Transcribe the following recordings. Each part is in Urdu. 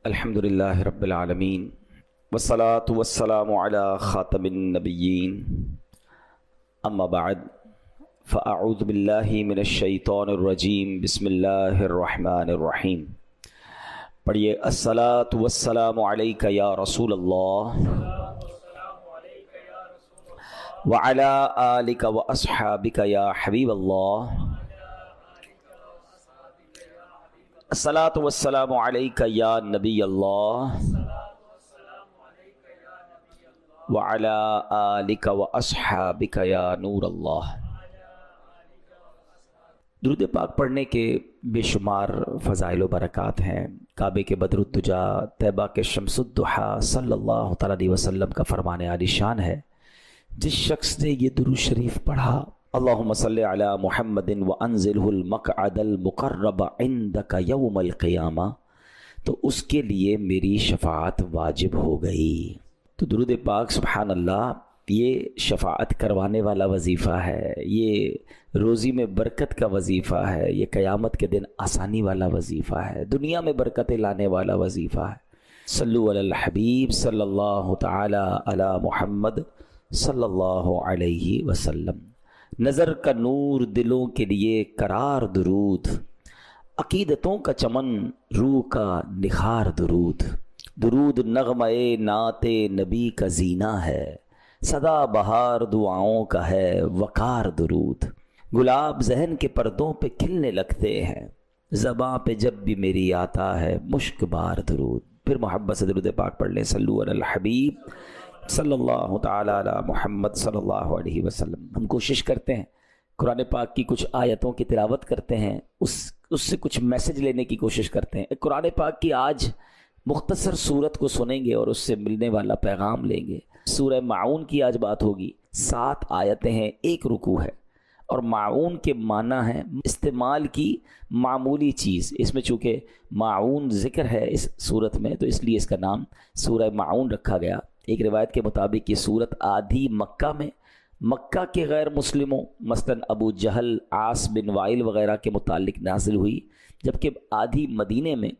الحمدللہ رب العالمین والصلاة والسلام علی خاتم النبیین اما بعد فاعوذ باللہ من الشیطان الرجیم بسم اللہ الرحمن الرحیم. پڑھیے الصلاة والسلام علیک یا رسول اللہ وعلی آلک واصحابک یا حبیب اللہ. الصلاۃ والسلام علیک یا نبی اللہ وعلی آلک واصحابک یا نور اللہ. درود پاک پڑھنے کے بے شمار فضائل و برکات ہیں. کعبے کے بدر الدجا، طیبہ کے شمس الضحیٰ صلی اللہ تعالیٰ علیہ وسلم کا فرمان عالی شان ہے، جس شخص نے یہ درود شریف پڑھا اللہم صلی علی محمد وانزلہ المقعد المقرب عندک یوم القیامہ، تو اس کے لیے میری شفاعت واجب ہو گئی. تو درود پاک سبحان اللہ یہ شفاعت کروانے والا وظیفہ ہے، یہ روزی میں برکت کا وظیفہ ہے، یہ قیامت کے دن آسانی والا وظیفہ ہے، دنیا میں برکتیں لانے والا وظیفہ ہے. صلو علی الحبیب صلی اللہ تعالی علی محمد صلی اللہ علیہ وسلم. نظر کا نور دلوں کے لیے قرار درود، عقیدتوں کا چمن روح کا نخار درود. درود نغمہ نعت نبی کا زینہ ہے، سدا بہار دعاؤں کا ہے وقار درود. گلاب ذہن کے پردوں پہ کھلنے لگتے ہیں، زباں پہ جب بھی میری آتا ہے مشک بار درود. پھر محبت سے درود پاک پڑھ لیں. صلو علی الحبیب صلی اللہ تعالیٰ علی محمد صلی اللہ علیہ وسلم. ہم کوشش کرتے ہیں قرآن پاک کی کچھ آیتوں کی تلاوت کرتے ہیں، اس سے کچھ میسج لینے کی کوشش کرتے ہیں. قرآن پاک کی آج مختصر صورت کو سنیں گے اور اس سے ملنے والا پیغام لیں گے. سورہ معون کی آج بات ہوگی. 7 آیتیں ہیں، 1 رکوع ہے، اور معون کے معنی ہے استعمال کی معمولی چیز. اس میں چونکہ معون ذکر ہے اس صورت میں، تو اس لیے اس کا نام سورہ معون رکھا گیا. ایک روایت کے مطابق یہ صورت آدھی مکہ میں مکہ کے غیر مسلموں مثلا ابو جہل، عاص بن وائل وغیرہ کے متعلق نازل ہوئی، جبکہ آدھی مدینے میں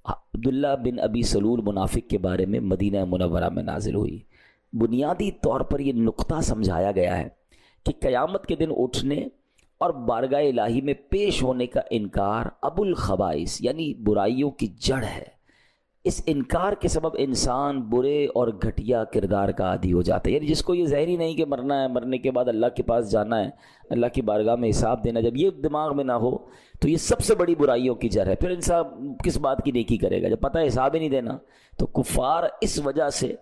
عبداللہ بن ابی سلول منافق کے بارے میں مدینہ منورہ میں نازل ہوئی. بنیادی طور پر یہ نقطہ سمجھایا گیا ہے کہ قیامت کے دن اٹھنے اور بارگاہ الہی میں پیش ہونے کا انکار ابو الخبائث یعنی برائیوں کی جڑ ہے. اس انکار کے سبب انسان برے اور گھٹیا کردار کا عادی ہو جاتا ہے. یعنی جس کو یہ ظاہر ہی نہیں کہ مرنا ہے، مرنے کے بعد اللہ کے پاس جانا ہے، اللہ کی بارگاہ میں حساب دینا، جب یہ دماغ میں نہ ہو تو یہ سب سے بڑی برائیوں کی جڑ ہے. پھر انسان کس بات کی نیکی کرے گا جب پتہ ہے حساب ہی نہیں دینا. تو کفار اس وجہ سے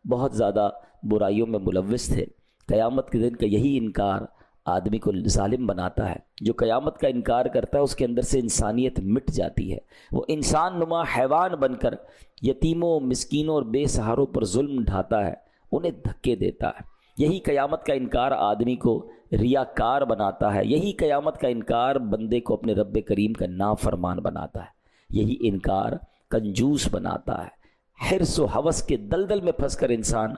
بہت زیادہ برائیوں میں ملوث تھے. قیامت کے دن کا یہی انکار آدمی کو ظالم بناتا ہے. جو قیامت کا انکار کرتا ہے اس کے اندر سے انسانیت مٹ جاتی ہے، وہ انسان نما حیوان بن کر یتیموں، مسکینوں اور بے سہاروں پر ظلم ڈھاتا ہے، انہیں دھکے دیتا ہے. یہی قیامت کا انکار آدمی کو ریاکار بناتا ہے. یہی قیامت کا انکار بندے کو اپنے رب کریم کا نافرمان بناتا ہے. یہی انکار کنجوس بناتا ہے. حرص و ہوس کے دلدل میں پھنس کر انسان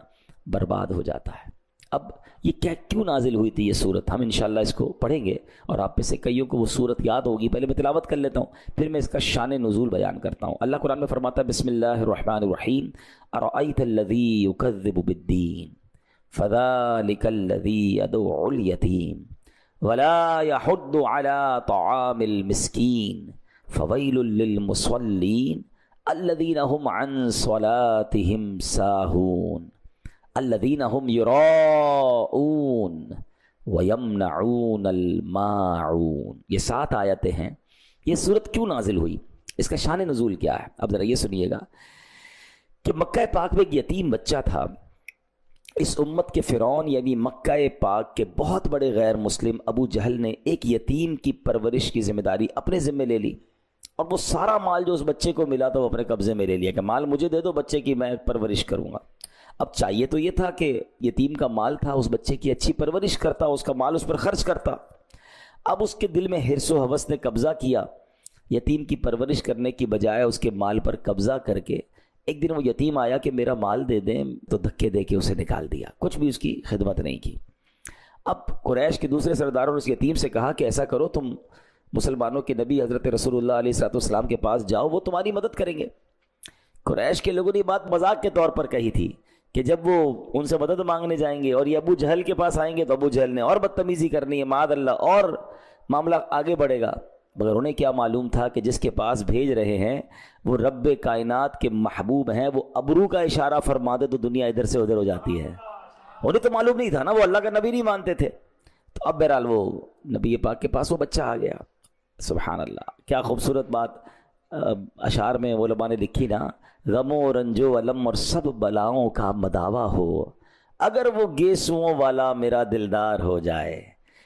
برباد ہو جاتا ہے. اب یہ کیوں نازل ہوئی تھی یہ صورت، ہم انشاءاللہ اس کو پڑھیں گے، اور آپ میں سے کئیوں کو وہ صورت یاد ہوگی. پہلے میں تلاوت کر لیتا ہوں، پھر میں اس کا شان نزول بیان کرتا ہوں. اللہ قرآن میں فرماتا ہے بسم اللہ الرحمن الرحیم ارأیت الذی یکذب بالدین فذلک الذی یدعو الیتیم ولا یحض علی طعام المسکین فویل للمصلین الذین هم عن صلاتهم ساہون الذین هم یراؤون ویمنعون الماعون. یہ 7 آیتیں ہیں. یہ صورت کیوں نازل ہوئی، اس کا شان نزول کیا ہے، اب ذرا یہ سنیے گا کہ مکہ پاک میں ایک یتیم بچہ تھا. اس امت کے فرعون یعنی مکہ پاک کے بہت بڑے غیر مسلم ابو جہل نے ایک یتیم کی پرورش کی ذمہ داری اپنے ذمہ لے لی، اور وہ سارا مال جو اس بچے کو ملا تھا وہ اپنے قبضے میں لے لیا کہ مال مجھے دے دو بچے کی، میں پرورش کروں گا. اب چاہیے تو یہ تھا کہ یتیم کا مال تھا، اس بچے کی اچھی پرورش کرتا، اس کا مال اس پر خرچ کرتا. اب اس کے دل میں حرص و ہوس نے قبضہ کیا. یتیم کی پرورش کرنے کی بجائے اس کے مال پر قبضہ کر کے ایک دن وہ یتیم آیا کہ میرا مال دے دیں، تو دھکے دے کے اسے نکال دیا، کچھ بھی اس کی خدمت نہیں کی. اب قریش کے دوسرے سرداروں نے اس یتیم سے کہا کہ ایسا کرو، تم مسلمانوں کے نبی حضرت رسول اللہ علیہ الصلوۃ والسلام کے پاس جاؤ، وہ تمہاری مدد کریں گے. قریش کے لوگوں نے بات مذاق کے طور پر کہی تھی کہ جب وہ ان سے مدد مانگنے جائیں گے اور یہ ابو جہل کے پاس آئیں گے تو ابو جہل نے اور بدتمیزی کرنی ہے معاذ اللہ، اور معاملہ آگے بڑھے گا. مگر انہیں کیا معلوم تھا کہ جس کے پاس بھیج رہے ہیں وہ رب کائنات کے محبوب ہیں، وہ ابرو کا اشارہ فرما دے تو دنیا ادھر سے ادھر ہو جاتی ہے. انہیں تو معلوم نہیں تھا نا، وہ اللہ کا نبی نہیں مانتے تھے. تو اب بہرحال وہ نبی پاک کے پاس وہ بچہ آ گیا. سبحان اللہ، کیا خوبصورت بات اشعار میں علماء نے لکھی نا، غم و رنج و علم اور سب بلاؤں کا مداوا ہو، اگر وہ گیسوؤں والا میرا دلدار ہو جائے،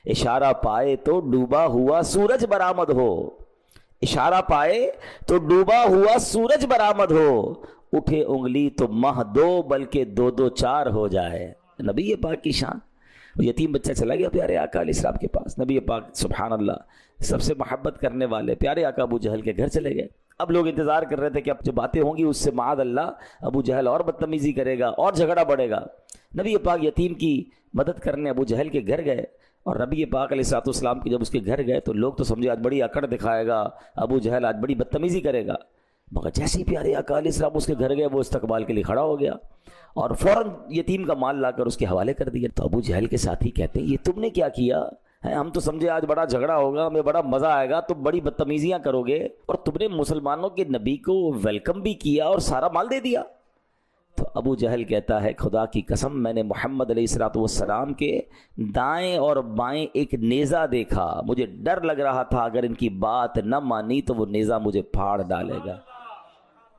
اشارہ پائے تو ڈوبا ہوا سورج برآمد ہو، اشارہ پائے تو ڈوبا ہوا سورج برآمد ہو، اٹھے انگلی تو ماہ دو بلکہ دو دو چار ہو جائے. نبی پاک کی شان. وہ یتیم بچہ چلا گیا پیارے آقا علیہ السلام کے پاس. نبی پاک سبحان اللہ سب سے محبت کرنے والے پیارے آقا ابو جہل کے گھر چلے گئے. اب لوگ انتظار کر رہے تھے کہ اب جو باتیں ہوں گی اس سے معاذ اللہ ابو جہل اور بدتمیزی کرے گا اور جھگڑا بڑھے گا. نبی پاک یتیم کی مدد کرنے ابو جہل کے گھر گئے، اور نبی پاک علیہ السلام کی جب اس کے گھر گئے تو لوگ تو سمجھے آج بڑی اکڑ دکھائے گا ابو جہل، آج بڑی بدتمیزی کرے گا. مگر جیسے ہی پیارے آقا علیہ السلام اس کے گھر گئے وہ استقبال کے لیے کھڑا ہو گیا اور فوراً یتیم کا مال لا کر اس کے حوالے کر دیا. تو ابو جہل کے ساتھی کہتے ہیں یہ تم نے کیا کیا ہے؟ ہم تو سمجھے آج بڑا جھگڑا ہوگا، ہمیں بڑا مزہ آئے گا، تم بڑی بدتمیزیاں کرو گے، اور تم نے مسلمانوں کے نبی کو ویلکم بھی کیا اور سارا مال دے دیا. تو ابو جہل کہتا ہے خدا کی قسم میں نے محمد علیہ السلام کے دائیں اور بائیں ایک نیزہ دیکھا، مجھے ڈر لگ رہا تھا اگر ان کی بات نہ مانی تو وہ نیزہ مجھے پھاڑ ڈالے گا.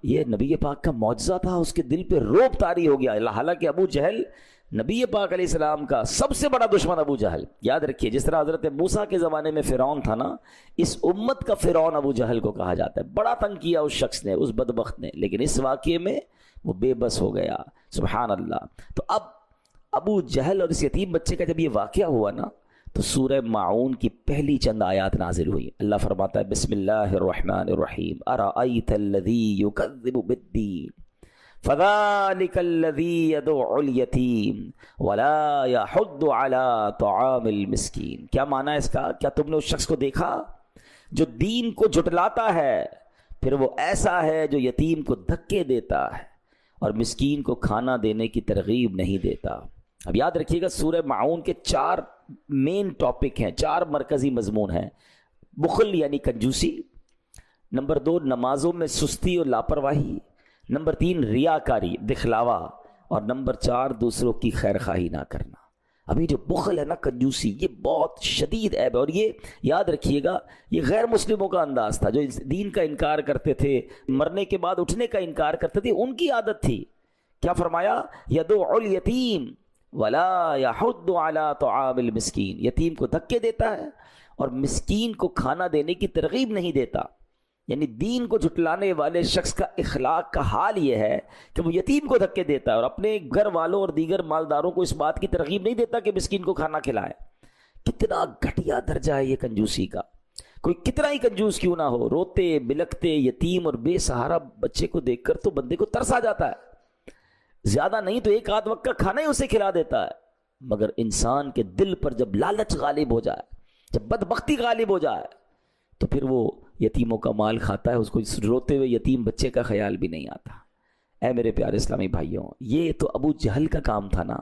یہ نبی پاک کا معجزہ تھا، اس کے دل پہ روب طاری ہو گیا. حالانکہ ابو جہل نبی پاک علیہ السلام کا سب سے بڑا دشمن ابو جہل. یاد رکھیے جس طرح حضرت موسیٰ کے زمانے میں فرعون تھا نا، اس امت کا فرعون ابو جہل کو کہا جاتا ہے. بڑا تنگ کیا اس شخص نے، اس بدبخت نے، لیکن اس واقعے میں وہ بے بس ہو گیا. سبحان اللہ. تو اب ابو جہل اور اس یتیم بچے کا جب یہ واقعہ ہوا نا تو سورہ ماعون کی پہلی چند آیات نازل ہوئی. اللہ فرماتا ہے بسم اللہ الرحمن الرحیم ارأیت الذی یکذب بالدین فذلک الذی یدعو الیتیم ولا یحض علی طعام المسکین. کیا معنی ہے اس کا؟ کیا تم نے اس شخص کو دیکھا جو دین کو جھٹلاتا ہے، پھر وہ ایسا ہے جو یتیم کو دھکے دیتا ہے اور مسکین کو کھانا دینے کی ترغیب نہیں دیتا. اب یاد رکھیے گا سورہ ماعون کے 4 مین ٹاپک ہیں، 4 مرکزی مضمون ہیں. بخل یعنی کنجوسی، نمبر 2 نمازوں میں سستی اور لاپرواہی، نمبر 3 ریاکاری دکھلاوا، اور نمبر 4 دوسروں کی خیر خواہی نہ کرنا. ابھی جو بخل ہے نا، کنجوسی، یہ بہت شدید عیب ہے. اور یہ یاد رکھیے گا یہ غیر مسلموں کا انداز تھا، جو دین کا انکار کرتے تھے، مرنے کے بعد اٹھنے کا انکار کرتے تھے، ان کی عادت تھی. کیا فرمایا؟ یدعو الیتیم ولا یحض علی طعام المسکین. یتیم کو دھکے دیتا ہے اور مسکین کو کھانا دینے کی ترغیب نہیں دیتا. یعنی دین کو جھٹلانے والے شخص کا اخلاق کا حال یہ ہے کہ وہ یتیم کو دھکے دیتا ہے اور اپنے گھر والوں اور دیگر مالداروں کو اس بات کی ترغیب نہیں دیتا کہ مسکین کو کھانا کھلائے. کتنا گھٹیا درجہ ہے یہ کنجوسی کا. کوئی کتنا ہی کنجوس کیوں نہ ہو، روتے بلکتے یتیم اور بے سہارا بچے کو دیکھ کر تو بندے کو ترس آ جاتا ہے. زیادہ نہیں تو ایک آدھ وقت کا کھانا ہی اسے کھلا دیتا ہے. مگر انسان کے دل پر جب لالچ غالب ہو جائے، جب بدبختی غالب ہو جائے، تو پھر وہ یتیموں کا مال کھاتا ہے، اس کو روتے ہوئے یتیم بچے کا خیال بھی نہیں آتا. اے میرے پیارے اسلامی بھائیوں، یہ تو ابو جہل کا کام تھا نا.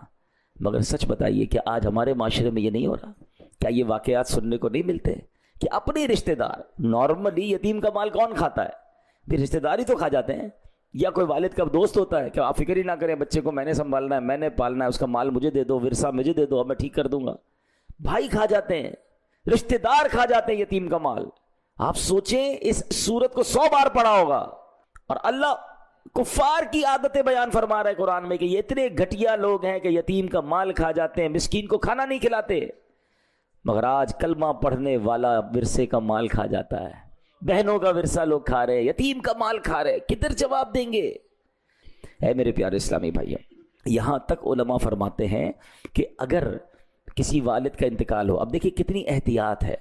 مگر سچ بتائیے کہ آج ہمارے معاشرے میں یہ نہیں ہو رہا؟ کیا یہ واقعات سننے کو نہیں ملتے کہ اپنے رشتہ دار، نارملی یتیم کا مال کون کھاتا ہے؟ پھر رشتہ دار ہی تو کھا جاتے ہیں. یا کوئی والد کا دوست ہوتا ہے کہ آپ فکر ہی نہ کریں، بچے کو میں نے سنبھالنا ہے، میں نے پالنا ہے، اس کا مال مجھے دے دو، ورثہ مجھے دے دو، اب میں ٹھیک کر دوں گا. بھائی کھا جاتے ہیں، رشتہ دار کھا جاتے ہیں یتیم کا مال. آپ سوچیں اس سورت کو 100 بار پڑھا ہوگا اور اللہ کفار کی عادتیں بیان فرما رہا ہے قرآن میں کہ یہ اتنے گھٹیا لوگ ہیں کہ یتیم کا مال کھا جاتے ہیں، مسکین کو کھانا نہیں کھلاتے. مگر آج کلمہ پڑھنے والا ورثے کا مال کھا جاتا ہے، بہنوں کا ورثہ لوگ کھا رہے، یتیم کا مال کھا رہے. کدھر جواب دیں گے؟ اے میرے پیارے اسلامی بھائیوں، یہاں تک علماء فرماتے ہیں کہ اگر کسی والد کا انتقال ہو، اب دیکھیں کتنی احتیاط ہے.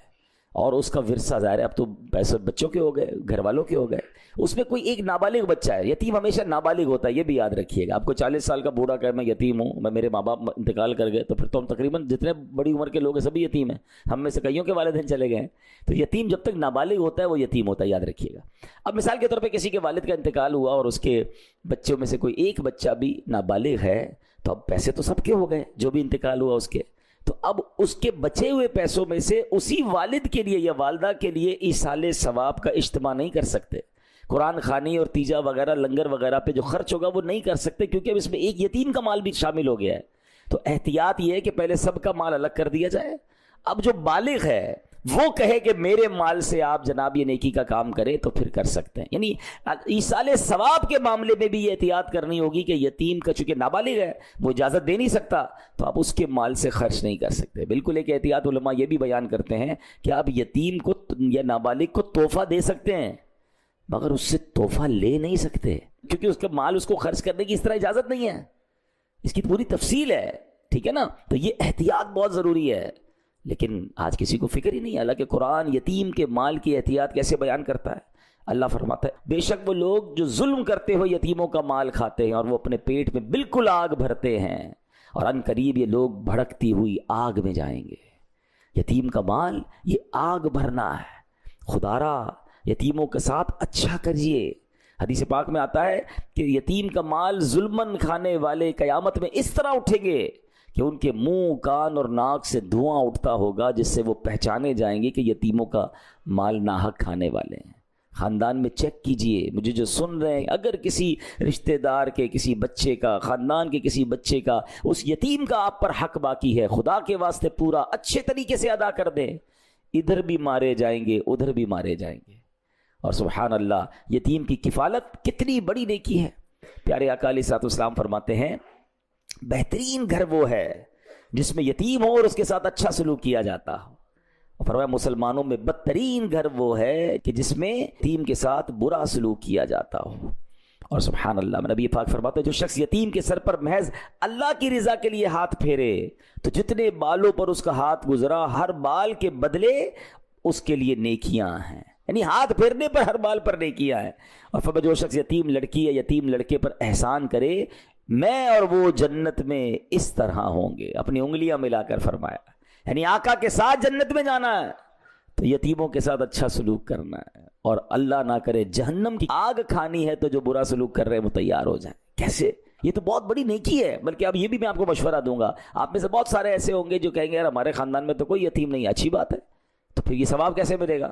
اور اس کا ورثہ ظاہر ہے اب تو پیسے بچوں کے ہو گئے، گھر والوں کے ہو گئے، اس میں کوئی ایک نابالغ بچہ ہے، یتیم ہمیشہ نابالغ ہوتا ہے، یہ بھی یاد رکھیے گا۔ آپ کو 40 سال کا بوڑھا کہے میں یتیم ہوں، میں میرے ماں باپ انتقال کر گئے، تو پھر تو ہم تقریباً جتنے بڑی عمر کے لوگ ہیں سبھی یتیم ہیں، ہم میں سے کئیوں کے والدین چلے گئے ہیں۔ تو یتیم جب تک نابالغ ہوتا ہے وہ یتیم ہوتا ہے، یاد رکھیے گا۔ اب مثال کے طور پہ کسی کے والد کا انتقال ہوا اور اس کے بچوں میں سے کوئی ایک بچہ بھی نابالغ ہے، تو اب پیسے تو سب کے ہو گئے جو بھی انتقال ہوا اس کے، تو اب اس کے بچے ہوئے پیسوں میں سے اسی والد کے لیے یا والدہ کے لیے ایصال ثواب کا اجتماع نہیں کر سکتے، قرآن خوانی اور تیجا وغیرہ لنگر وغیرہ پہ جو خرچ ہوگا وہ نہیں کر سکتے، کیونکہ اب اس میں ایک یتیم کا مال بھی شامل ہو گیا ہے۔ تو احتیاط یہ ہے کہ پہلے سب کا مال الگ کر دیا جائے، اب جو بالغ ہے وہ کہے کہ میرے مال سے آپ جناب یہ نیکی کا کام کریں تو پھر کر سکتے ہیں۔ یعنی ایصال ثواب کے معاملے میں بھی یہ احتیاط کرنی ہوگی کہ یتیم کا چونکہ نابالغ ہے وہ اجازت دے نہیں سکتا، تو آپ اس کے مال سے خرچ نہیں کر سکتے۔ بالکل ایک احتیاط علماء یہ بھی بیان کرتے ہیں کہ آپ یتیم کو یا نابالغ کو تحفہ دے سکتے ہیں مگر اس سے تحفہ لے نہیں سکتے، کیونکہ اس کا مال اس کو خرچ کرنے کی اس طرح اجازت نہیں ہے، اس کی پوری تفصیل ہے، ٹھیک ہے نا۔ تو یہ احتیاط بہت ضروری ہے، لیکن آج کسی کو فکر ہی نہیں ہے۔ حالانکہ قرآن یتیم کے مال کی احتیاط کیسے بیان کرتا ہے۔ اللہ فرماتا ہے بے شک وہ لوگ جو ظلم کرتے ہوئے یتیموں کا مال کھاتے ہیں اور وہ اپنے پیٹ میں بالکل آگ بھرتے ہیں، اور ان قریب یہ لوگ بھڑکتی ہوئی آگ میں جائیں گے۔ یتیم کا مال یہ آگ بھرنا ہے، خدارا یتیموں کے ساتھ اچھا کریے۔ حدیث پاک میں آتا ہے کہ یتیم کا مال ظلمن کھانے والے قیامت میں اس طرح اٹھیں گے کہ ان کے منہ، کان اور ناک سے دھواں اٹھتا ہوگا، جس سے وہ پہچانے جائیں گے کہ یتیموں کا مال ناحق کھانے والے ہیں۔ خاندان میں چیک کیجئے، مجھے جو سن رہے ہیں، اگر کسی رشتہ دار کے کسی بچے کا، خاندان کے کسی بچے کا، اس یتیم کا آپ پر حق باقی ہے، خدا کے واسطے پورا اچھے طریقے سے ادا کر دیں، ادھر بھی مارے جائیں گے ادھر بھی مارے جائیں گے۔ اور سبحان اللہ، یتیم کی کفالت کتنی بڑی نیکی ہے۔ پیارے آقا علیہ الصلوۃ والسلام فرماتے ہیں بہترین گھر وہ ہے جس میں یتیم ہو اور اس کے ساتھ اچھا سلوک کیا جاتا ہو، اور فرمایا مسلمانوں میں بدترین گھر وہ ہے کہ جس میں یتیم کے ساتھ برا سلوک کیا جاتا ہو۔ اور سبحان اللہ، نبی پاک فرماتے ہیں جو شخص یتیم کے سر پر محض اللہ کی رضا کے لیے ہاتھ پھیرے تو جتنے بالوں پر اس کا ہاتھ گزرا ہر بال کے بدلے اس کے لیے نیکیاں ہیں، یعنی ہاتھ پھیرنے پر ہر بال پر نیکیاں ہیں۔ اور فرمایا جو شخص یتیم لڑکی یا یتیم لڑکے پر احسان کرے میں اور وہ جنت میں اس طرح ہوں گے، اپنی انگلیاں ملا کر فرمایا، یعنی آقا کے ساتھ جنت میں جانا ہے تو یتیموں کے ساتھ اچھا سلوک کرنا ہے، اور اللہ نہ کرے جہنم کی آگ کھانی ہے تو جو برا سلوک کر رہے ہیں وہ تیار ہو جائیں۔ کیسے؟ یہ تو بہت بڑی نیکی ہے۔ بلکہ اب یہ بھی میں آپ کو مشورہ دوں گا، آپ میں سے بہت سارے ایسے ہوں گے جو کہیں گے یار ہمارے خاندان میں تو کوئی یتیم نہیں ہے، اچھی بات ہے، تو پھر یہ ثواب کیسے ملے گا؟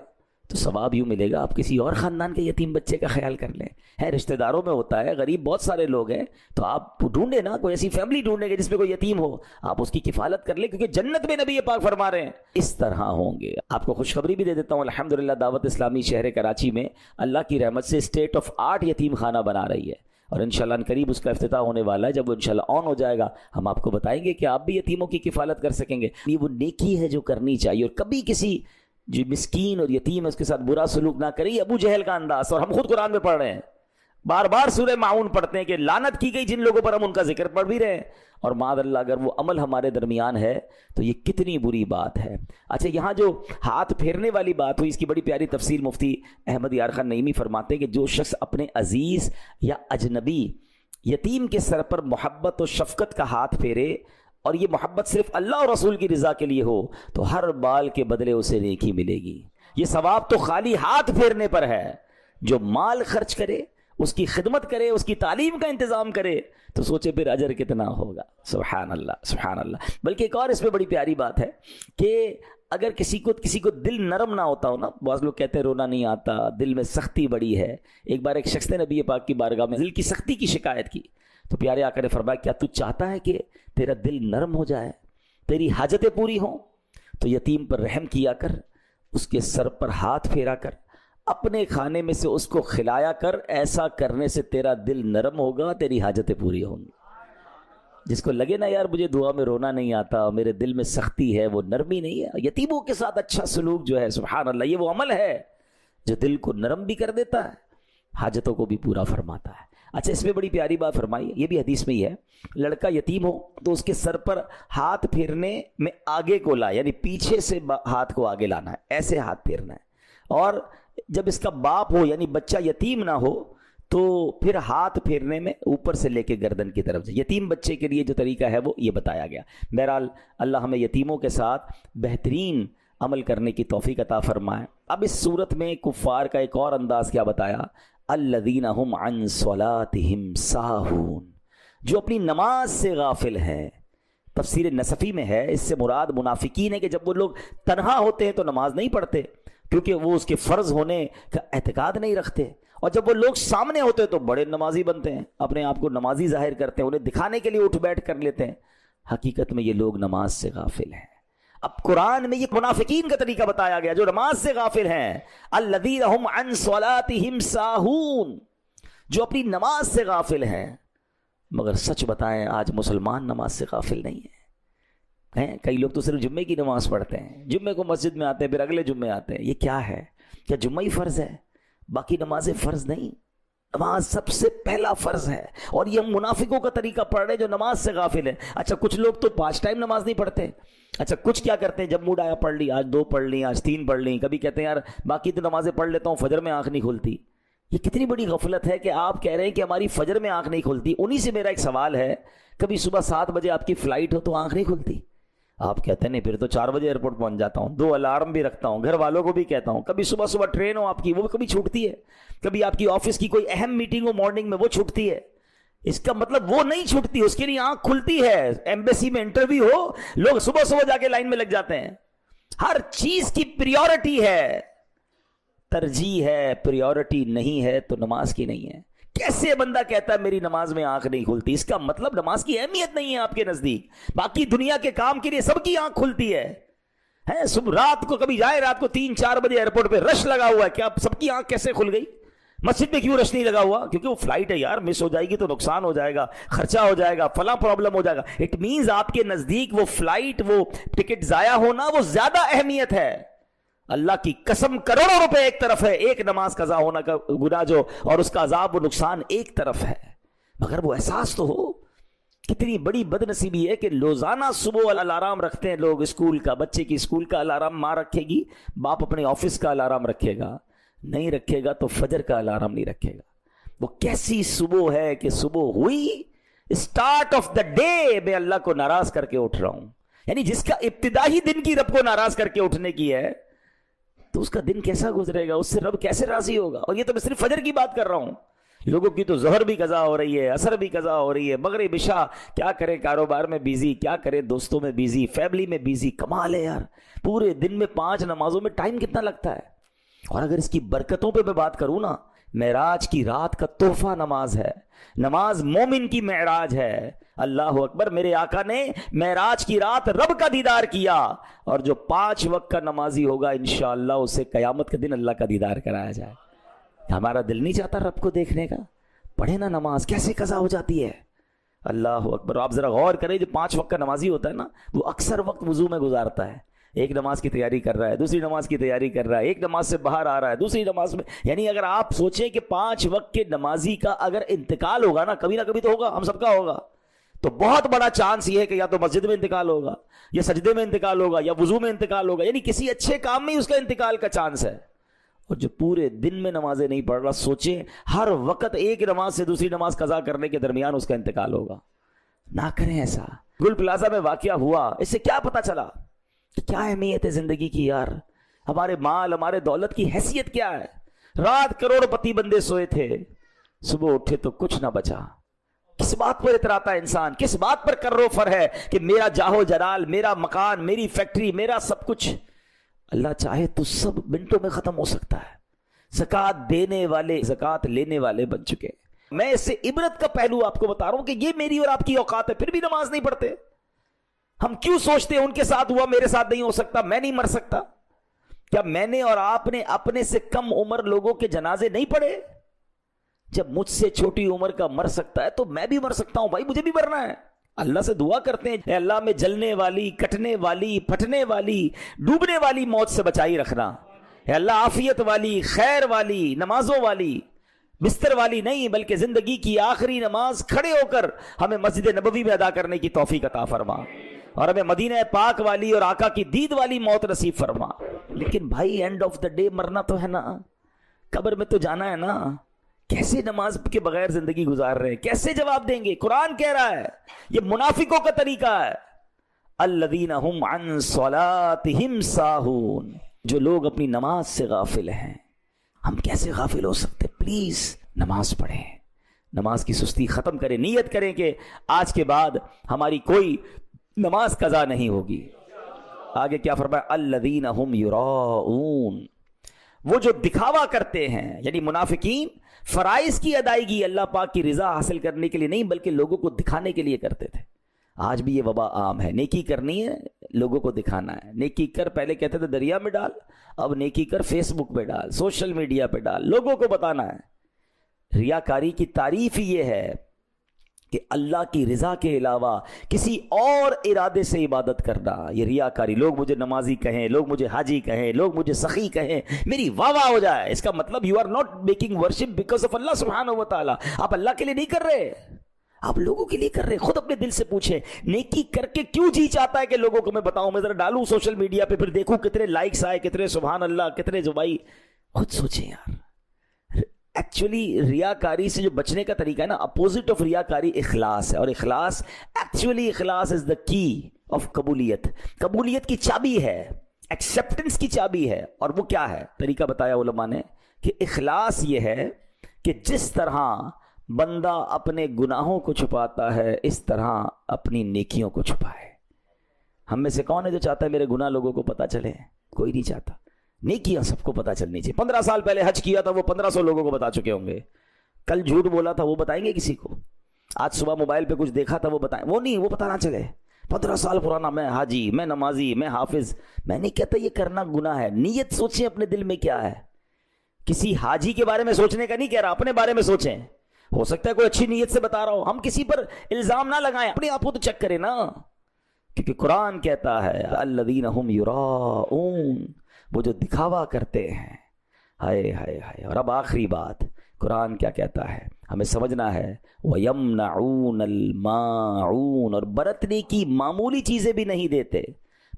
تو ثواب یوں ملے گا آپ کسی اور خاندان کے یتیم بچے کا خیال کر لیں، ہے رشتہ داروں میں ہوتا ہے، غریب بہت سارے لوگ ہیں، تو آپ ڈھونڈیں نا، کوئی ایسی فیملی ڈھونڈیں گے جس میں کوئی یتیم ہو، آپ اس کی کفالت کر لیں، کیونکہ جنت میں نبی پاک فرما رہے ہیں اس طرح ہوں گے۔ آپ کو خوشخبری بھی دے دیتا ہوں، الحمدللہ دعوت اسلامی شہر کراچی میں اللہ کی رحمت سے اسٹیٹ آف آرٹ یتیم خانہ بنا رہی ہے، اور انشاءاللہ ان قریب اس کا افتتاح ہونے والا ہے۔ جب وہ انشاءاللہ آن ہو جائے گا ہم آپ کو بتائیں گے کہ آپ بھی یتیموں کی کفالت کر سکیں گے۔ یہ وہ نیکی ہے جو کرنی چاہیے، اور کبھی کسی جو مسکین اور یتیم ہے اس کے ساتھ برا سلوک نہ کرے۔ یہ ابو جہل کا انداز، اور ہم خود قرآن میں پڑھ رہے ہیں، بار بار سورہ معون پڑھتے ہیں کہ لعنت کی گئی جن لوگوں پر، ہم ان کا ذکر پڑھ بھی رہے ہیں، اور معاذ اللہ اگر وہ عمل ہمارے درمیان ہے تو یہ کتنی بری بات ہے۔ اچھا، یہاں جو ہاتھ پھیرنے والی بات ہوئی اس کی بڑی پیاری تفسیر مفتی احمد یار خان نعیمی فرماتے ہیں کہ جو شخص اپنے عزیز یا اجنبی یتیم کے سر پر محبت و شفقت کا ہاتھ پھیرے، اور یہ محبت صرف اللہ اور رسول کی رضا کے لیے ہو، تو ہر بال کے بدلے اسے نیکی ملے گی۔ یہ ثواب تو خالی ہاتھ پھیرنے پر ہے۔ جو مال خرچ کرے، اس کی خدمت کرے، اس کی تعلیم کا انتظام کرے، تو سوچے پھر اجر کتنا ہوگا۔ سبحان اللہ، سبحان اللہ۔ بلکہ ایک اور اس میں بڑی پیاری بات ہے کہ اگر کسی کو دل نرم نہ ہوتا ہو نا، بعض لوگ کہتے ہیں رونا نہیں آتا، دل میں سختی بڑی ہے۔ ایک بار ایک شخص نے نبی پاک کی بارگاہ میں دل کی سختی کی شکایت کی، تو پیارے آقا نے فرمایا کیا تو چاہتا ہے کہ تیرا دل نرم ہو جائے، تیری حاجتیں پوری ہوں؟ تو یتیم پر رحم کیا کر، اس کے سر پر ہاتھ پھیرا کر، اپنے کھانے میں سے اس کو کھلایا کر، ایسا کرنے سے تیرا دل نرم ہوگا، تیری حاجتیں پوری ہوں گی۔ جس کو لگے نا یار مجھے دعا میں رونا نہیں آتا، میرے دل میں سختی ہے، وہ نرمی نہیں ہے۔ یتیموں کے ساتھ اچھا سلوک جو ہے سبحان اللہ، یہ وہ عمل ہے جو دل کو نرم بھی کر دیتا ہے، حاجتوں کو بھی پورا فرماتا ہے۔ اچھا اس میں بڑی پیاری بات فرمائی، یہ بھی حدیث میں ہی ہے، لڑکا یتیم ہو تو اس کے سر پر ہاتھ پھیرنے میں آگے کو لا، یعنی پیچھے سے ہاتھ کو آگے لانا ہے، ایسے ہاتھ پھیرنا ہے، اور جب اس کا باپ ہو یعنی بچہ یتیم نہ ہو تو پھر ہاتھ پھیرنے میں اوپر سے لے کے گردن کی طرف سے، یتیم بچے کے لیے جو طریقہ ہے وہ یہ بتایا گیا۔ بہرحال اللہ ہمیں یتیموں کے ساتھ بہترین عمل کرنے کی توفیق عطا فرمائے۔ اب اس صورت میں کفار کا ایک اور انداز کیا بتایا، الذین هم عن صلاتهم ساہون، جو اپنی نماز سے غافل ہیں۔ تفسیر نصفی میں ہے، اس سے مراد منافقین ہے کہ جب وہ لوگ تنہا ہوتے ہیں تو نماز نہیں پڑھتے کیونکہ وہ اس کے فرض ہونے کا اعتقاد نہیں رکھتے، اور جب وہ لوگ سامنے ہوتے ہیں تو بڑے نمازی بنتے ہیں، اپنے آپ کو نمازی ظاہر کرتے ہیں، انہیں دکھانے کے لیے اٹھ بیٹھ کر لیتے ہیں، حقیقت میں یہ لوگ نماز سے غافل ہیں۔ اب قرآن میں یہ منافقین کا طریقہ بتایا گیا جو نماز سے غافل ہیں، الذین هم عن صلاتهم ساہون، جو اپنی نماز سے غافل ہیں۔ مگر سچ بتائیں آج مسلمان نماز سے غافل نہیں ہیں۔ کئی لوگ تو صرف جمعے کی نماز پڑھتے ہیں، جمعے کو مسجد میں آتے ہیں پھر اگلے جمعے آتے ہیں، یہ کیا ہے؟ کیا جمعہ ہی فرض ہے؟ باقی نمازیں فرض نہیں، نماز سب سے پہلا فرض ہے، اور یہ ہم منافقوں کا طریقہ پڑھ رہے ہیں جو نماز سے غافل ہیں۔ اچھا کچھ لوگ تو 5 ٹائم نماز نہیں پڑھتے، اچھا کچھ کیا کرتے ہیں، جب موڈ آیا پڑھ لی، آج 2 پڑھ لی، آج 3 پڑھ لی، کبھی کہتے ہیں یار باقی تو نمازیں پڑھ لیتا ہوں، فجر میں آنکھ نہیں کھلتی۔ یہ کتنی بڑی غفلت ہے کہ آپ کہہ رہے ہیں کہ ہماری فجر میں آنکھ نہیں کھلتی۔ انہی سے میرا ایک سوال ہے، کبھی صبح 7 بجے آپ کی فلائٹ ہو تو آنکھ نہیں کھلتی؟ آپ کہتے ہیں نہیں پھر تو 4 بجے ایئرپورٹ پہنچ جاتا ہوں، 2 الارم بھی رکھتا ہوں، گھر والوں کو بھی کہتا ہوں، کبھی صبح صبح ٹرین ہو آپ کی وہ کبھی چھوٹتی ہے، کبھی آپ کی آفس کی کوئی اہم میٹنگ ہو مارننگ میں وہ چھوٹتی ہے۔ اس کا مطلب وہ نہیں چھوٹتی، اس کے لیے آنکھ کھلتی ہے۔ ایمبیسی میں انٹرویو ہو، لوگ صبح صبح جا کے لائن میں لگ جاتے ہیں۔ ہر چیز کی پریورٹی ہے، ترجیح ہے، پریورٹی نہیں ہے تو نماز کی نہیں ہے۔ کیسے بندہ کہتا ہے میری نماز میں آنکھ نہیں کھلتی؟ اس کا مطلب نماز کی اہمیت نہیں ہے آپ کے نزدیک۔ باقی دنیا کے کام کے لیے سب کی آنکھ کھلتی ہے، صبح رات کو کبھی جائے، رات کو 3-4 بجے ایئرپورٹ پہ رش لگا ہوا ہے، کیا سب کی آنکھ کیسے کھل گئی؟ مسجد میں کیوں رش نہیں لگا ہوا؟ کیونکہ وہ فلائٹ ہے یار، مس ہو جائے گی تو نقصان ہو جائے گا، خرچہ ہو جائے گا، فلاں پرابلم ہو جائے گا۔ اٹ مینز آپ کے نزدیک وہ فلائٹ، وہ ٹکٹ ضائع ہونا وہ زیادہ اہمیت ہے۔ اللہ کی قسم کروڑوں روپے ایک طرف ہے، ایک نماز قضا ہونا کا گناہ جو اور اس کا عذاب و نقصان ایک طرف ہے، مگر وہ احساس تو ہو۔ کتنی بڑی بد نصیبی ہے کہ روزانہ صبح الارم رکھتے ہیں لوگ، اسکول کا، بچے کی اسکول کا الارم ماں رکھے گی، باپ اپنے آفس کا الارم رکھے گا، نہیں رکھے گا تو فجر کا الارم نہیں رکھے گا۔ وہ کیسی صبح ہے کہ صبح ہوئی، اسٹارٹ آف دا ڈے میں اللہ کو ناراض کر کے اٹھ رہا ہوں، یعنی جس کا ابتدا ہی دن کی رب کو ناراض کر کے اٹھنے کی ہے تو اس کا دن کیسا گزرے گا، اس سے رب کیسے راضی ہوگا؟ اور یہ تو میں صرف فجر کی بات کر رہا ہوں، لوگوں کی تو ظہر بھی قضا ہو رہی ہے، عصر بھی قضا ہو رہی ہے، مغرب عشاء، کیا کرے، کاروبار میں بیزی، کیا کرے، دوستوں میں بیزی، فیملی میں بیزی۔ کمال ہے یار، پورے دن میں 5 نمازوں میں ٹائم کتنا لگتا ہے۔ اور اگر اس کی برکتوں پہ میں بات کروں نا، معراج کی رات کا تحفہ نماز ہے، نماز مومن کی معراج ہے۔ اللہ اکبر، میرے آقا نے معراج کی رات رب کا دیدار کیا، اور جو 5 وقت کا نمازی ہوگا انشاءاللہ اسے قیامت کے دن اللہ کا دیدار کرایا جائے۔ ہمارا دل نہیں چاہتا رب کو دیکھنے کا؟ پڑھے نا نماز کیسے قضا ہو جاتی ہے۔ اللہ اکبر، آپ ذرا غور کریں، جو 5 وقت کا نمازی ہوتا ہے نا، وہ اکثر وقت وضو میں گزارتا ہے، ایک نماز کی تیاری کر رہا ہے، دوسری نماز کی تیاری کر رہا ہے، ایک نماز سے باہر آ رہا ہے، دوسری نماز میں، یعنی اگر آپ سوچیں کہ 5 وقت کے نمازی کا اگر انتقال ہوگا نا، کبھی نہ کبھی تو ہوگا، ہم سب کا ہوگا، تو بہت بڑا چانس یہ ہے کہ یا تو مسجد میں انتقال ہوگا، یا سجدے میں انتقال ہوگا، یا وضو میں انتقال ہوگا، یعنی کسی اچھے کام میں ہی اس کا انتقال کا چانس ہے۔ اور جو پورے دن میں نمازیں نہیں پڑھ رہا، سوچیں ہر وقت ایک نماز سے دوسری نماز قضا کرنے کے درمیان اس کا انتقال ہوگا۔ نہ کریں ایسا۔ گل پلازا میں واقعہ ہوا، اس سے کیا پتا چلا کہ کیا اہمیت ہے زندگی کی یار، ہمارے مال، ہمارے دولت کی حیثیت کیا ہے۔ رات کروڑ پتی بندے سوئے تھے، صبح اٹھے تو کچھ نہ بچا۔ کس بات پر اتراتا ہے انسان، کس بات پر کرو فر ہے کہ میرا جاہو جلال، میرا مکان، میری فیکٹری، میرا سب کچھ، اللہ چاہے تو سب منٹوں میں ختم ہو سکتا ہے۔ زکوٰۃ دینے والے زکوٰۃ لینے والے بن چکے۔ میں اس سے عبرت کا پہلو آپ کو بتا رہا ہوں کہ یہ میری اور آپ کی اوقات ہے، پھر بھی نماز نہیں پڑھتے۔ ہم کیوں سوچتے ہیں ان کے ساتھ ہوا میرے ساتھ نہیں ہو سکتا، میں نہیں مر سکتا؟ کیا میں نے اور آپ نے اپنے سے کم عمر لوگوں کے جنازے نہیں پڑھے؟ جب مجھ سے چھوٹی عمر کا مر سکتا ہے تو میں بھی مر سکتا ہوں، بھائی مجھے بھی مرنا ہے۔ اللہ سے دعا کرتے ہیں، اے اللہ میں جلنے والی، کٹنے والی، پھٹنے والی، ڈوبنے والی موت سے بچائی رکھنا۔ اے اللہ عافیت والی، خیر والی، نمازوں والی، بستر والی نہیں بلکہ زندگی کی آخری نماز کھڑے ہو کر ہمیں مسجد نبوی میں ادا کرنے کی توفیق عطا فرما، اور ہمیں مدینہ پاک والی اور آقا کی دید والی موت نصیب فرما۔ لیکن بھائی اینڈ آف دا ڈے مرنا تو ہے نا، قبر میں تو جانا ہے نا، کیسے نماز کے بغیر زندگی گزار رہے ہیں، کیسے جواب دیں گے؟ قرآن کہہ رہا ہے یہ منافقوں کا طریقہ ہے، الذین هم عن صلاتهم ساہون، جو لوگ اپنی نماز سے غافل ہیں۔ ہم کیسے غافل ہو سکتے؟ پلیز نماز پڑھیں، نماز کی سستی ختم کریں، نیت کریں کہ آج کے بعد ہماری کوئی نماز قضا نہیں ہوگی۔ آگے کیا فرمایا؟ الذین هم یراؤون، وہ جو دکھاوا کرتے ہیں، یعنی منافقین فرائض کی ادائیگی اللہ پاک کی رضا حاصل کرنے کے لیے نہیں بلکہ لوگوں کو دکھانے کے لیے کرتے تھے۔ آج بھی یہ وبا عام ہے، نیکی کرنی ہے لوگوں کو دکھانا ہے، نیکی کر، پہلے کہتے تھے دریا میں ڈال، اب نیکی کر فیس بک پہ ڈال، سوشل میڈیا پہ ڈال، لوگوں کو بتانا ہے۔ ریاکاری کی تعریف ہی یہ ہے کہ اللہ کی رضا کے علاوہ کسی اور ارادے سے عبادت کرنا، یہ ریاکاری۔ لوگ مجھے نمازی کہیں، لوگ مجھے حاجی کہیں، لوگ مجھے سخی کہیں، میری واہ واہ ہو جائے، اس کا مطلب you are not making worship because of Allah سبحانہ و تعالی۔ آپ اللہ کے لیے نہیں کر رہے، آپ لوگوں کے لیے کر رہے۔ خود اپنے دل سے پوچھیں، نیکی کر کے کیوں جی چاہتا ہے کہ لوگوں کو میں بتاؤں، میں ذرا ڈالوں سوشل میڈیا پہ، پھر دیکھوں کتنے لائکس آئے، کتنے سبحان اللہ، کتنے جو بھائی۔ خود سوچیں یار، ایکچولی ریاکاری سے جو بچنے کا طریقہ ہے نا، اپوزٹ آف ریاکاری اخلاص ہے، اور اخلاص ایکچولی اخلاص از دا کی آف قبولیت، قبولیت کی چابی ہے، ایکسیپٹنس کی چابی ہے۔ اور وہ کیا ہے؟ طریقہ بتایا علماء نے کہ اخلاص یہ ہے کہ جس طرح بندہ اپنے گناہوں کو چھپاتا ہے اس طرح اپنی نیکیوں کو چھپائے۔ ہم میں سے کون ہے جو چاہتا ہے میرے گناہ لوگوں کو پتہ چلے؟ کوئی نہیں چاہتا۔ نیکیاں سب کو پتہ چلنی چاہیے۔ 15 سال پہلے حج کیا تھا وہ 1500 لوگوں کو بتا چکے ہوں گے، کل جھوٹ بولا تھا وہ بتائیں گے کسی کو، آج صبح موبائل پہ کچھ دیکھا تھا وہ بتائیں، وہ نہیں، وہ پتہ نہ چلے۔ 15 سال پرانا میں حاجی، میں نمازی، میں حافظ۔ میں نہیں کہتا یہ کرنا گناہ ہے، نیت سوچیں اپنے دل میں کیا ہے۔ کسی حاجی کے بارے میں سوچنے کا نہیں کہہ رہا، اپنے بارے میں سوچیں۔ ہو سکتا ہے کوئی اچھی نیت سے بتا رہا ہو، ہم کسی پر الزام نہ لگائیں، اپنے آپ کو تو چیک کریں نا، کیونکہ قرآن کہتا ہے الذین هم یراؤون، وہ جو دکھاوا کرتے ہیں۔ ہائے ہائے ہائے۔ اور اب آخری بات، قرآن کیا کہتا ہے ہمیں سمجھنا ہے، وَيَمْنَعُونَ الْمَاعُونَ، اور برتنے کی معمولی چیزیں بھی نہیں دیتے۔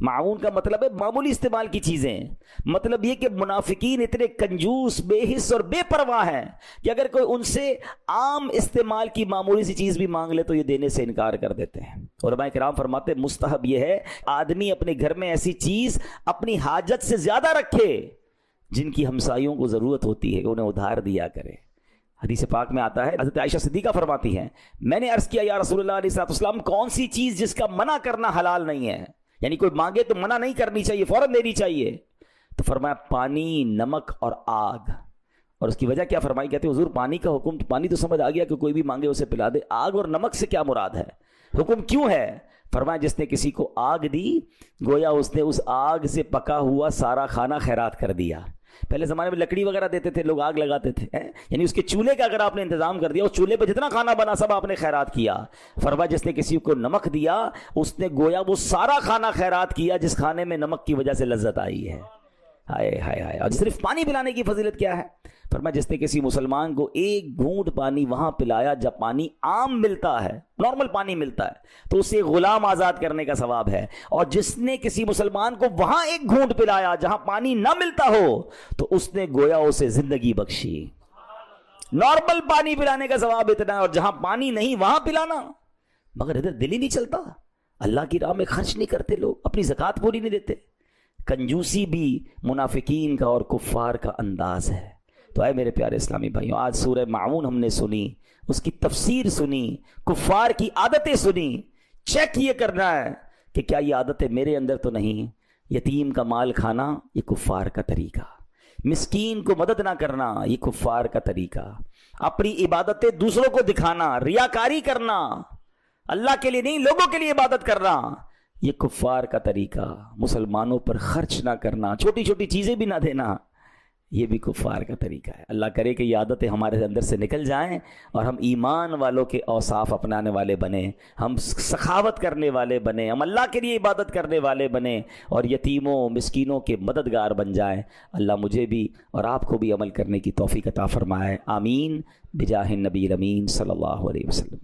معاون کا مطلب ہے معمولی استعمال کی چیزیں، مطلب یہ کہ منافقین اتنے کنجوس، بے حس اور بے پرواہ ہیں کہ اگر کوئی ان سے عام استعمال کی معمولی سی چیز بھی مانگ لے تو یہ دینے سے انکار کر دیتے ہیں۔ علماء کرام فرماتے ہیں مستحب یہ ہے آدمی اپنے گھر میں ایسی چیز اپنی حاجت سے زیادہ رکھے جن کی ہمسایوں کو ضرورت ہوتی ہے کہ انہیں ادھار دیا کرے۔ حدیث پاک میں آتا ہے، حضرت عائشہ صدیقہ فرماتی ہیں میں نے عرض کیا یا رسول اللہ علیہ السلام کون سی چیز جس کا منع کرنا حلال نہیں ہے، یعنی کوئی مانگے تو منع نہیں کرنی چاہیے، فوراً دینی چاہیے؟ تو فرمایا پانی، نمک اور آگ۔ اور اس کی وجہ کیا فرمائی؟ کہتے ہیں حضور پانی کا حکم، پانی تو سمجھ آ گیا کہ کوئی بھی مانگے اسے پلا دے، آگ اور نمک سے کیا مراد ہے، حکم کیوں ہے؟ فرمایا جس نے کسی کو آگ دی گویا اس نے اس آگ سے پکا ہوا سارا کھانا خیرات کر دیا۔ پہلے زمانے میں لکڑی وغیرہ دیتے تھے، لوگ آگ لگاتے تھے، یعنی اس کے چولہے کا اگر آپ نے انتظام کر دیا، اس چولہے پہ جتنا کھانا بنا سب آپ نے خیرات کیا۔ فرمایا جس نے کسی کو نمک دیا اس نے گویا وہ سارا کھانا خیرات کیا جس کھانے میں نمک کی وجہ سے لذت آئی ہے۔ ہائے ہائے ہائے۔ اور صرف پانی پلانے کی فضیلت کیا ہے؟ فرمایا جس نے کسی مسلمان کو ایک گھونٹ پانی وہاں پلایا جب پانی عام ملتا ہے، نارمل پانی ملتا ہے، تو اسے غلام آزاد کرنے کا ثواب ہے۔ اور جس نے کسی مسلمان کو وہاں ایک گھونٹ پلایا جہاں پانی نہ ملتا ہو تو اس نے گویا اسے زندگی بخشی۔ نارمل پانی پلانے کا ثواب اتنا ہے، اور جہاں پانی نہیں وہاں پلانا۔ مگر ادھر دل ہی نہیں چلتا، اللہ کی راہ میں خرچ نہیں کرتے لوگ، اپنی زکوٰۃ پوری نہیں دیتے۔ کنجوسی بھی منافقین کا اور کفار کا انداز ہے۔ تو اے میرے پیارے اسلامی بھائیوں، آج سورہ معون ہم نے سنی، اس کی تفسیر سنی، کفار کی عادتیں سنی۔ چیک یہ کرنا ہے کہ کیا یہ عادتیں میرے اندر تو نہیں؟ یتیم کا مال کھانا یہ کفار کا طریقہ، مسکین کو مدد نہ کرنا یہ کفار کا طریقہ، اپنی عبادتیں دوسروں کو دکھانا، ریاکاری کرنا، اللہ کے لیے نہیں لوگوں کے لیے عبادت کرنا، یہ کفار کا طریقہ۔ مسلمانوں پر خرچ نہ کرنا، چھوٹی چھوٹی چیزیں بھی نہ دینا، یہ بھی کفار کا طریقہ ہے۔ اللہ کرے کہ یہ عادتیں ہمارے اندر سے نکل جائیں اور ہم ایمان والوں کے اوصاف اپنانے والے بنیں، ہم سخاوت کرنے والے بنیں، ہم اللہ کے لیے عبادت کرنے والے بنیں اور یتیموں مسکینوں کے مددگار بن جائیں۔ اللہ مجھے بھی اور آپ کو بھی عمل کرنے کی توفیق عطا فرمائے، آمین بجاہ النبی الامین صلی اللہ علیہ وسلم۔